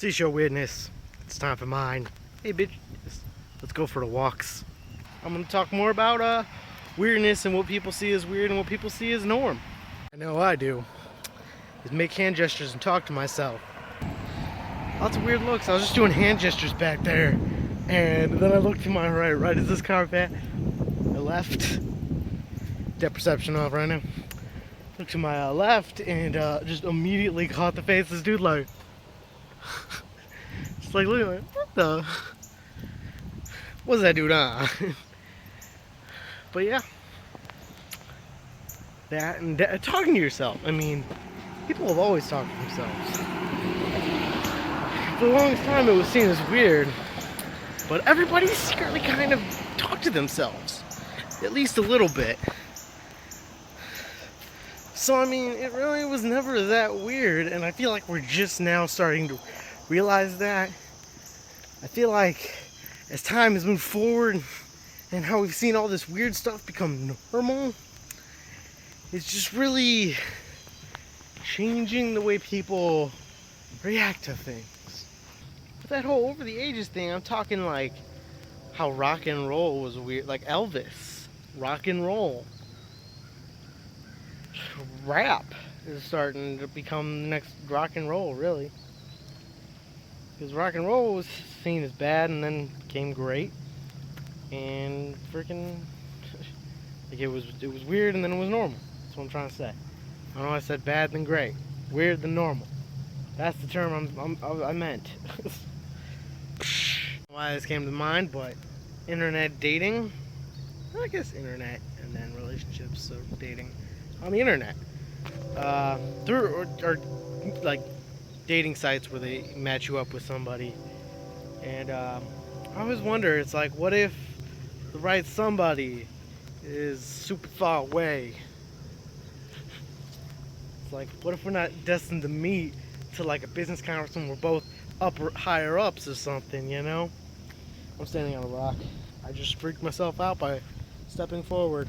Seashore weirdness. It's time for mine. Hey bitch, let's go for the walks. I'm gonna talk more about weirdness and what people see as weird and what people see as norm. I know I do. Is make hand gestures and talk to myself. Lots of weird looks. I was just doing hand gestures back there, and then I looked to my right. Right as this car passed, I left. Depth perception off right now. Looked to my left and just immediately caught the face of this dude like. Just like looking like, what the? What's that dude on? But yeah. That and talking to yourself. I mean, people have always talked to themselves. For the longest time it was seen as weird, but everybody secretly kind of talked to themselves. At least a little bit. So I mean, it really was never that weird, and I feel like we're just now starting to realize that. I feel like as time has moved forward and how we've seen all this weird stuff become normal, it's just really changing the way people react to things. But that whole over the ages thing, I'm talking like how rock and roll was weird, like Elvis, rock and roll. Rap is starting to become the next rock and roll, really. Because rock and roll was seen as bad and then became great. And freaking, like it was weird and then it was normal. That's what I'm trying to say. I know I said bad then great, weird then normal. That's the term I meant. Why this came to mind, but internet dating. I guess internet and then relationships, so dating on the internet. Through or like dating sites where they match you up with somebody. And I always wonder, it's like, what if the right somebody is super far away? It's like, what if we're not destined to meet to like a business conference when we're both higher ups or something, you know? I'm standing on a rock. I just freaked myself out by stepping forward.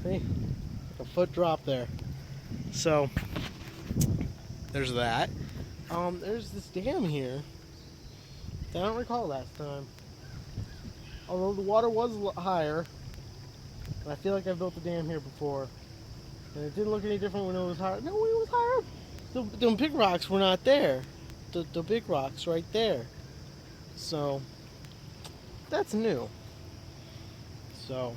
See? Like a foot drop there. So, there's that. There's this dam here that I don't recall last time. Although the water was a lot higher. And I feel like I built a dam here before. And it didn't look any different when it was higher. No, when it was higher, the big rocks were not there. The big rocks right there. So, that's new. So,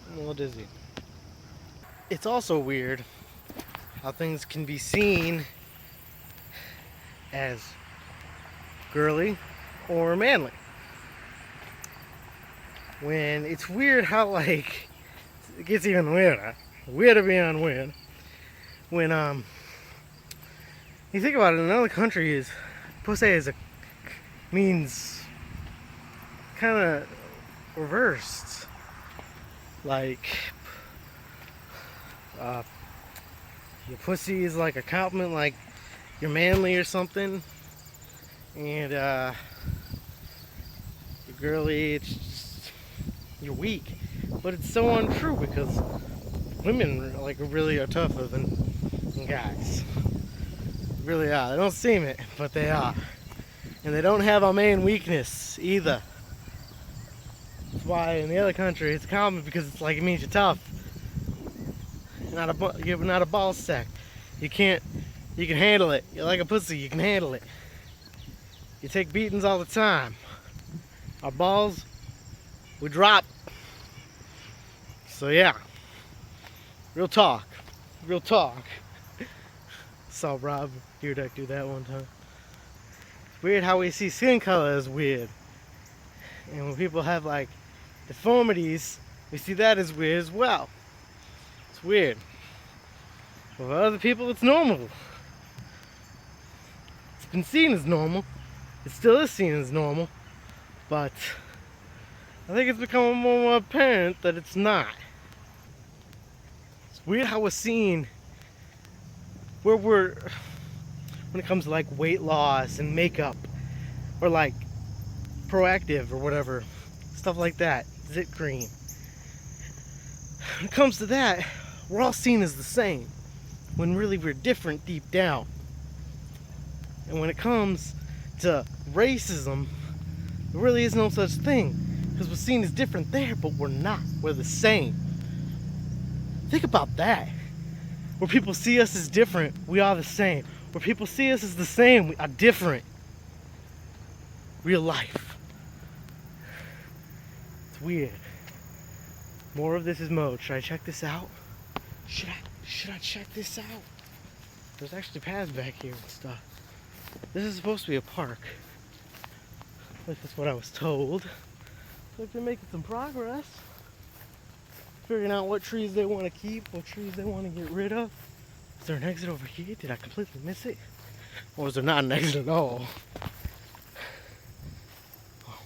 I'm a little dizzy. It's also weird how things can be seen as girly or manly. When it's weird how, like, it gets even weirder. Weirder beyond weird. When you think about it, in another countries, pussy means kind of reversed. Like, your pussy is like a compliment, like you're manly or something, and you're girly, it's just, you're weak. But it's so untrue because women like really are tougher than guys. Really are. They don't seem it, but they are. And they don't have a main weakness either. That's why in the other country it's common, because it's like it means you're tough. You're not a ball sack. You can handle it. You're like a pussy, you can handle it. You take beatings all the time. Our balls, we drop. So yeah. Real talk. Real talk. Saw Rob Deerdeck do that one time. It's weird how we see skin color as weird. And when people have like deformities, we see that as weird as well. It's weird. For other people, it's normal. It's been seen as normal. It still is seen as normal. But I think it's becoming more and more apparent that it's not. It's weird how we're seen when it comes to like weight loss and makeup, or like Proactive or whatever, stuff like that, Zit Cream. When it comes to that, we're all seen as the same, when really we're different deep down. And when it comes to racism, there really is no such thing. Because what's seen is different there, but we're not. We're the same. Think about that. Where people see us as different, we are the same. Where people see us as the same, we are different. Real life. It's weird. More of this is mode. Should I check this out? Should I check this out? There's actually paths back here and stuff. This is supposed to be a park. At least that's what I was told. So I've been making some progress. Figuring out what trees they want to keep, what trees they want to get rid of. Is there an exit over here? Did I completely miss it? Or is there not an exit at all?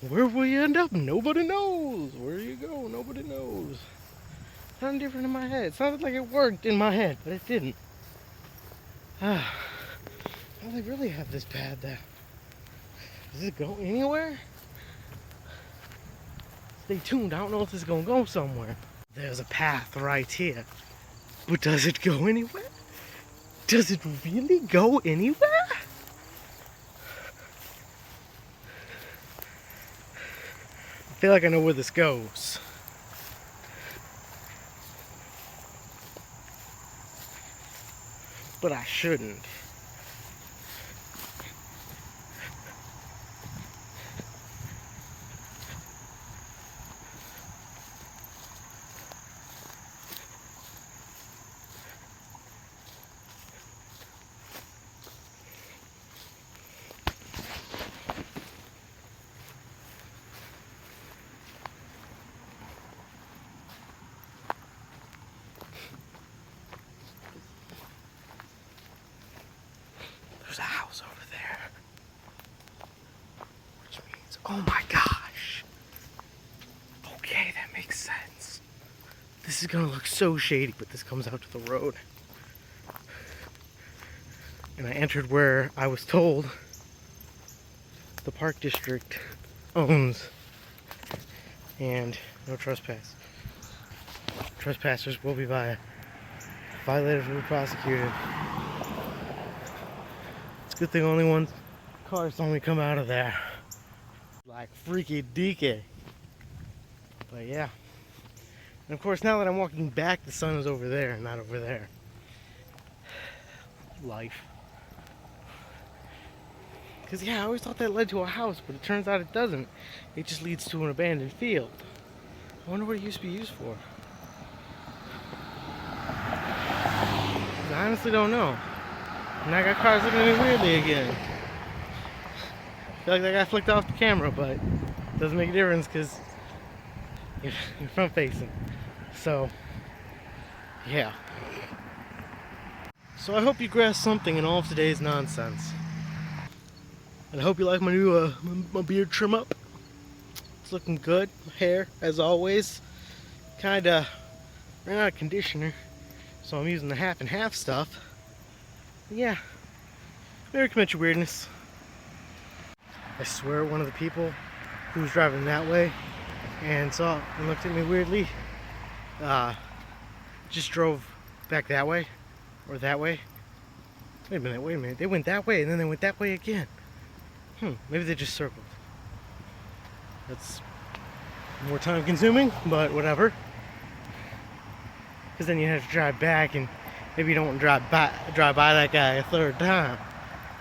Where will you end up? Nobody knows. Where you go? Nobody knows. Sounded different in my head. It sounded like it worked in my head, but it didn't. Well, they really have this pad there. Does it go anywhere? Stay tuned. I don't know if this is going to go somewhere. There's a path right here. But does it go anywhere? Does it really go anywhere? I feel like I know where this goes. But I shouldn't. There's a house over there. Which means, oh my gosh. Okay, that makes sense. This is gonna look so shady, but this comes out to the road. And I entered where I was told the park district owns. And no trespass. Trespassers will be violators will be prosecuted. Good thing only one cars only come out of there. Like freaky deaky. But yeah. And of course now that I'm walking back, the sun is over there and not over there. Life. Because yeah, I always thought that led to a house, but it turns out it doesn't. It just leads to an abandoned field. I wonder what it used to be used for. I honestly don't know. And I got cars looking at me weirdly again. I feel like that guy flicked off the camera, but it doesn't make a difference because you're front facing. So, yeah. So I hope you grasp something in all of today's nonsense. And I hope you like my new my beard trim up. It's looking good. Hair, as always. Kinda ran out of conditioner, so I'm using the half and half stuff. Yeah, very commit your weirdness. I swear one of the people who was driving that way and saw and looked at me weirdly just drove back that way or that way. Wait a minute, they went that way and then they went that way again. Maybe they just circled. That's more time consuming, but whatever. Because then you have to drive back and maybe you don't want to drive by that guy a third time,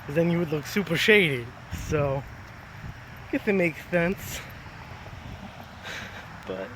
because then you would look super shady. So, I guess it makes sense. But